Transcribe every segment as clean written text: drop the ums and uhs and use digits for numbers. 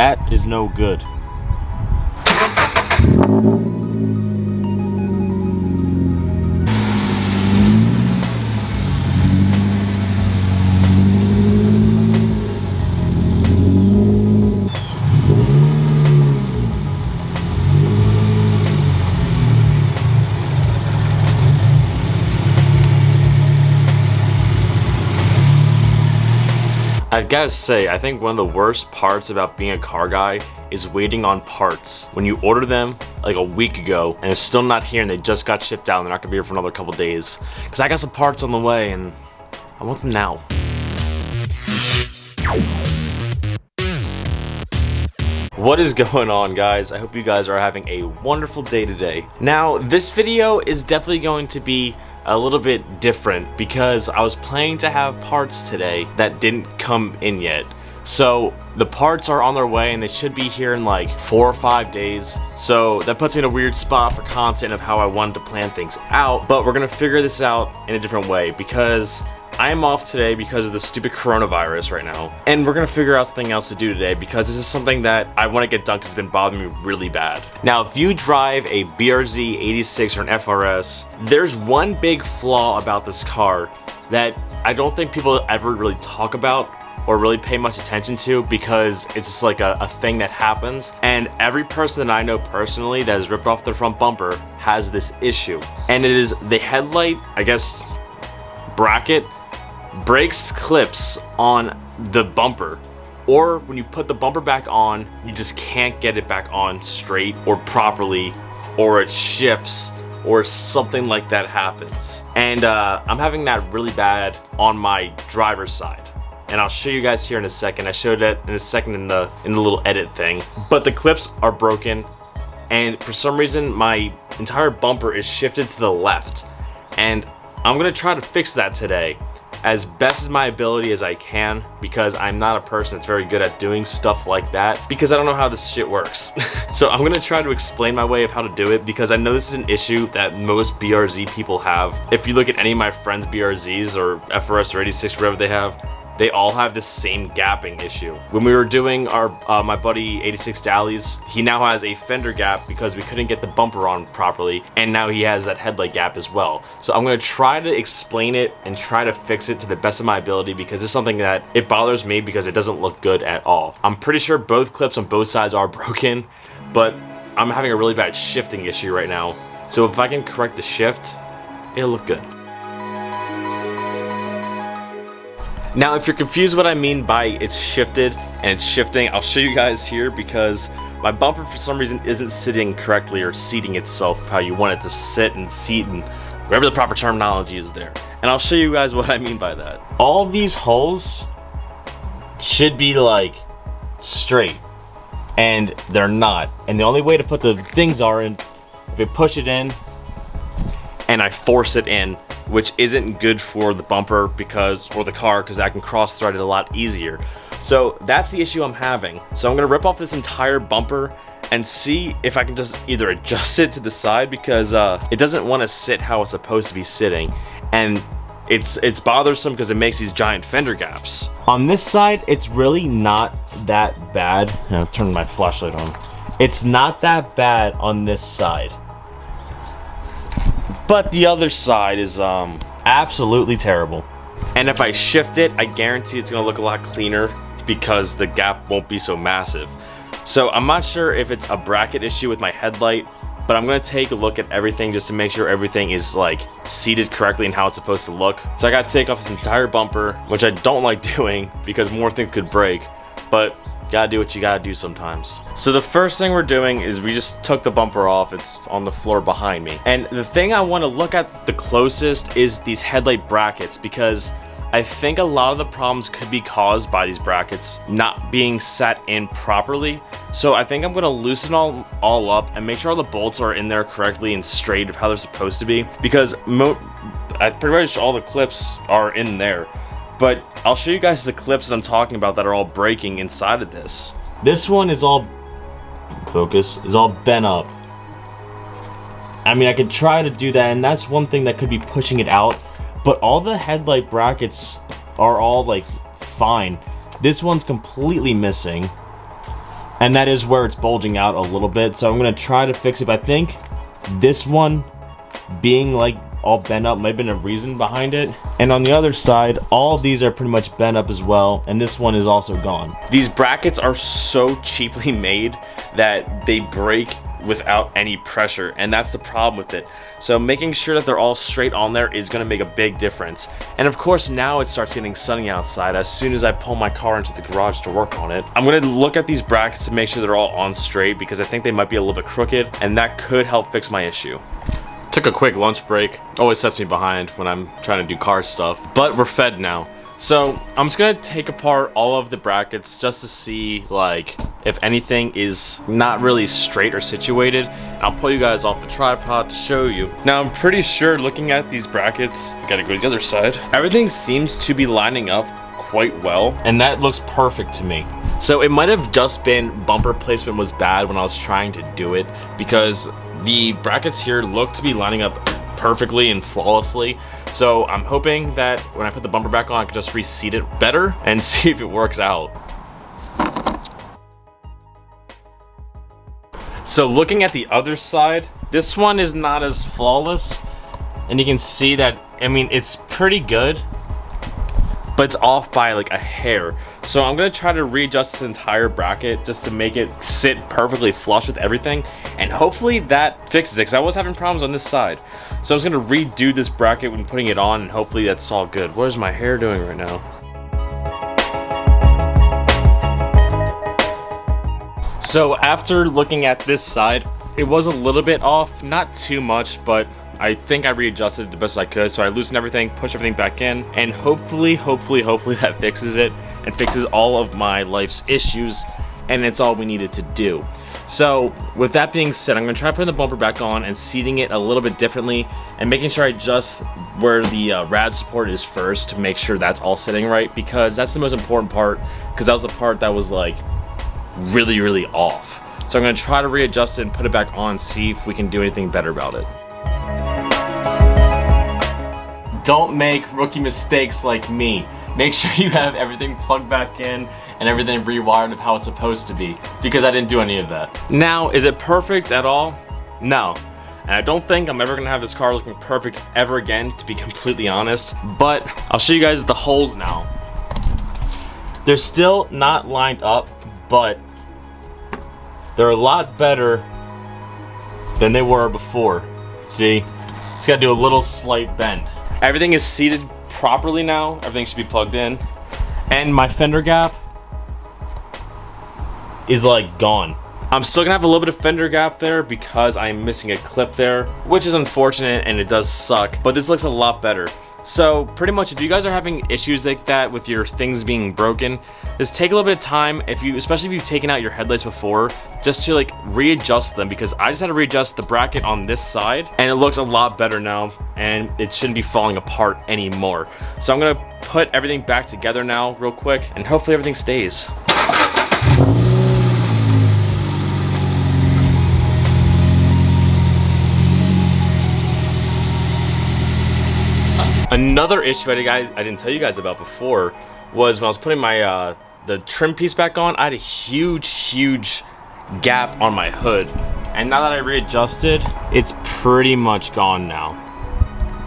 That is no good. I gotta say, I think one of the worst parts about being a car guy is waiting on parts. When you order them like a week ago and it's still not here and they just got shipped out and they're not gonna be here for another couple days. Cause I got some parts on the way and I want them now. What is going on, guys? I hope you guys are having a wonderful day today. Now, this video is definitely going to be a little bit different because I was planning to have parts today that didn't come in yet. So the parts are on their way and they should be here in like 4 or 5 days. So that puts me in a weird spot for content of how I wanted to plan things out. But we're gonna figure this out in a different way because I am off today because of the stupid coronavirus right now. And we're gonna figure out something else to do today because this is something that I wanna get done because it's been bothering me really bad. Now, if you drive a BRZ 86 or an FRS, there's one big flaw about this car that I don't think people ever really talk about or really pay much attention to because it's just like a thing that happens. And every person that I know personally that has ripped off their front bumper has this issue. And it is the headlight, I guess, bracket breaks clips on the bumper, or when you put the bumper back on, you just can't get it back on straight or properly, or it shifts or something like that happens. And I'm having that really bad on my driver's side. And I'll show you guys here in a second. I showed it in a second in the little edit thing. But the clips are broken, and for some reason my entire bumper is shifted to the left. And I'm gonna try to fix that today as best as my ability as I can, because I'm not a person that's very good at doing stuff like that because I don't know how this shit works. So I'm gonna try to explain my way of how to do it because I know this is an issue that most BRZ people have. If you look at any of my friends' BRZs or FRS or 86, whatever they all have this same gapping issue. When we were doing our my buddy 86 Dallies, he now has a fender gap because we couldn't get the bumper on properly, and now he has that headlight gap as well. So I'm gonna try to explain it and try to fix it to the best of my ability because it's something that it bothers me because it doesn't look good at all. I'm pretty sure both clips on both sides are broken, but I'm having a really bad shifting issue right now. So if I can correct the shift, it'll look good. Now, if you're confused what I mean by it's shifted and it's shifting, I'll show you guys here because my bumper for some reason isn't sitting correctly or seating itself how you want it to sit and seat and whatever the proper terminology is there. And I'll show you guys what I mean by that. All these holes should be like straight, and they're not. And the only way to put the things are in, if I push it in and I force it in, which isn't good for the bumper or the car because I can cross thread it a lot easier. So that's the issue I'm having. So I'm gonna rip off this entire bumper and see if I can just either adjust it to the side because it doesn't want to sit how it's supposed to be sitting, and it's bothersome because it makes these giant fender gaps. On this side, it's really not that bad. I'll turn my flashlight on. It's not that bad on this side. But the other side is absolutely terrible. And if I shift it, I guarantee it's gonna look a lot cleaner because the gap won't be so massive. So I'm not sure if it's a bracket issue with my headlight, but I'm gonna take a look at everything just to make sure everything is like seated correctly and how it's supposed to look. So I gotta take off this entire bumper, which I don't like doing because more things could break, but gotta do what you gotta do sometimes. So the first thing we're doing is we just took the bumper off. It's on the floor behind me. And the thing I want to look at the closest is these headlight brackets because I think a lot of the problems could be caused by these brackets not being set in properly. So I think I'm gonna loosen all up and make sure all the bolts are in there correctly and straight of how they're supposed to be because pretty much all the clips are in there. But I'll show you guys the clips that I'm talking about that are all breaking inside of this. This one is all, is all bent up. I mean, I could try to do that, and that's one thing that could be pushing it out, but all the headlight brackets are all like fine. This one's completely missing. and that is where it's bulging out a little bit. So I'm gonna try to fix it, but I think this one being like all bent up might have been a reason behind it. And on the other side, all of these are pretty much bent up as well, and this one is also gone. These brackets are so cheaply made that they break without any pressure, and that's the problem with it. So making sure that they're all straight on there is going to make a big difference. And of course, now it starts getting sunny outside. As soon as I pull my car into the garage to work on it, I'm going to look at these brackets to make sure they're all on straight, because I think they might be a little bit crooked, and that could help fix my issue. Took a quick lunch break. Always sets me behind when I'm trying to do car stuff, but we're fed now. So I'm just gonna take apart all of the brackets just to see like if anything is not really straight or situated. And I'll pull you guys off the tripod to show you. Now I'm pretty sure looking at these brackets, I gotta go to the other side, everything seems to be lining up quite well, and that looks perfect to me. So it might have just been bumper placement was bad when I was trying to do it, because the brackets here look to be lining up perfectly and flawlessly. So I'm hoping that when I put the bumper back on, I can just reseat it better and see if it works out. So looking at the other side, this one is not as flawless, and you can see that, I mean, it's pretty good, but it's off by like a hair. So I'm gonna try to readjust this entire bracket just to make it sit perfectly flush with everything, and hopefully that fixes it, because I was having problems on this side. So I'm just gonna redo this bracket when putting it on, and hopefully that's all good. What is my hair doing right now? So after looking at this side, it was a little bit off, not too much, but I think I readjusted it the best I could. So I loosened everything, pushed everything back in, and hopefully that fixes it and fixes all of my life's issues, and it's all we needed to do. So with that being said, I'm gonna try putting the bumper back on and seating it a little bit differently, and making sure I adjust where the rad support is first to make sure that's all sitting right, because that's the most important part, because that was the part that was like really off. So I'm gonna try to readjust it and put it back on, see if we can do anything better about it. Don't make rookie mistakes like me. Make sure you have everything plugged back in and everything rewired of how it's supposed to be, because I didn't do any of that. Now, is it perfect at all? No. And I don't think I'm ever gonna have this car looking perfect ever again, to be completely honest, but I'll show you guys the holes now. They're still not lined up, but they're a lot better than they were before. See? Just gotta do a little slight bend. Everything is seated properly now. Everything should be plugged in. And my fender gap is like gone. I'm still gonna have a little bit of fender gap there because I'm missing a clip there, which is unfortunate and it does suck, but this looks a lot better. So pretty much, if you guys are having issues like that with your things being broken, just take a little bit of time, especially if you've taken out your headlights before, just to like readjust them, because I just had to readjust the bracket on this side and it looks a lot better now, and it shouldn't be falling apart anymore. So I'm gonna put everything back together now real quick, and hopefully everything stays. Another issue I didn't tell you guys about before was when I was putting my the trim piece back on, I had a huge gap on my hood, and now that I readjusted, it's pretty much gone now.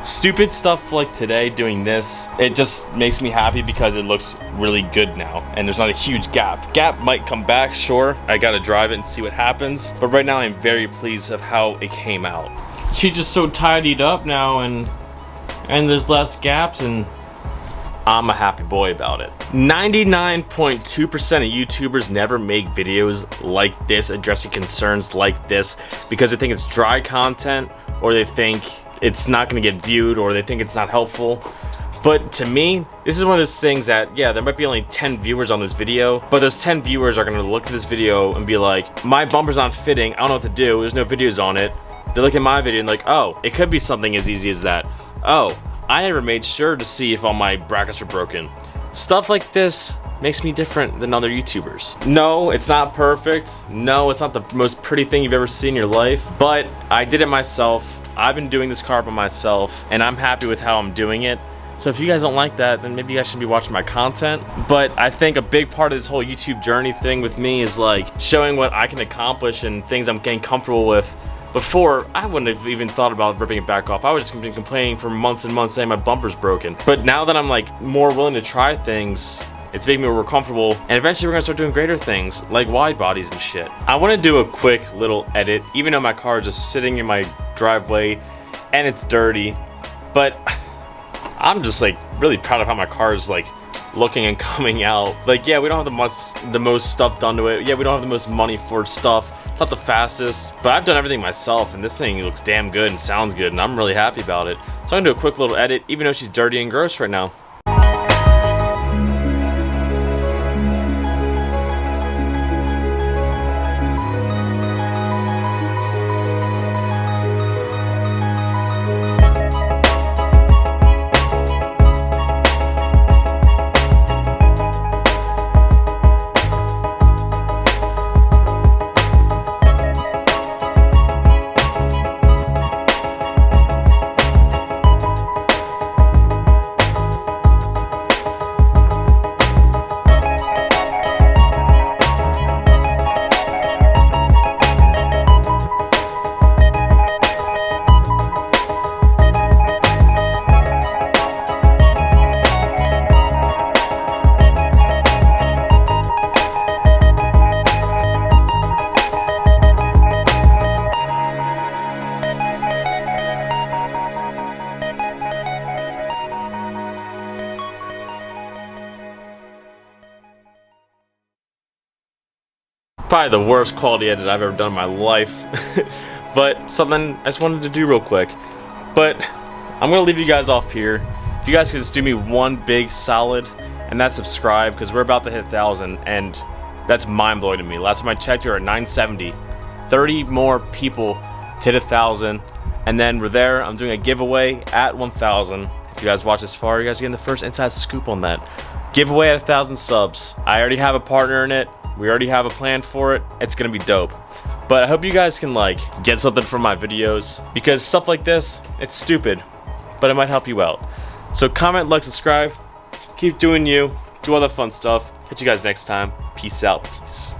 Stupid stuff like today doing this, it just makes me happy because it looks really good now, and there's not a huge gap. Gap might come back, sure, I gotta drive it and see what happens, but right now I'm very pleased of how it came out. She's just so tidied up now, and there's less gaps, and I'm a happy boy about it. 99.2% of YouTubers never make videos like this, addressing concerns like this, because they think it's dry content, or they think it's not gonna get viewed, or they think it's not helpful. But to me, this is one of those things that, yeah, there might be only 10 viewers on this video, but those 10 viewers are gonna look at this video and be like, my bumper's not fitting, I don't know what to do, there's no videos on it. They look at my video and like, oh, it could be something as easy as that. Oh, I never made sure to see if all my brackets are broken. Stuff like this makes me different than other YouTubers. No, it's not perfect. No, it's not the most pretty thing you've ever seen in your life, but I did it myself. I've been doing this car by myself, and I'm happy with how I'm doing it. So if you guys don't like that, then maybe you guys should be watching my content. But I think a big part of this whole YouTube journey thing with me is like showing what I can accomplish and things I'm getting comfortable with. Before, I wouldn't have even thought about ripping it back off. I would just been complaining for months and months saying my bumper's broken. But now that I'm like more willing to try things, it's making me more comfortable, and eventually we're gonna start doing greater things like wide bodies and shit. I wanna do a quick little edit, even though my car is just sitting in my driveway and it's dirty, but I'm just like really proud of how my car is like looking and coming out. Like, yeah, we don't have the most stuff done to it. Yeah, we don't have the most money for stuff. It's not the fastest, but I've done everything myself, and this thing looks damn good and sounds good, and I'm really happy about it. So I'm gonna do a quick little edit, even though she's dirty and gross right now. Probably the worst quality edit I've ever done in my life. But something I just wanted to do real quick. But I'm gonna leave you guys off here. If you guys could just do me one big solid, and that's subscribe, because we're about to hit 1,000, and that's mind-blowing to me. Last time I checked, we were at 970. 30 more people to hit 1,000, and then we're there. I'm doing a giveaway at 1,000. If you guys watch this far, you guys are getting the first inside scoop on that. Giveaway at 1,000 subs. I already have a partner in it. We already have a plan for it. It's gonna be dope. But I hope you guys can like get something from my videos, because stuff like this, it's stupid, but it might help you out. So comment, like, subscribe, keep doing you, do all the fun stuff. Catch you guys next time. Peace out. Peace.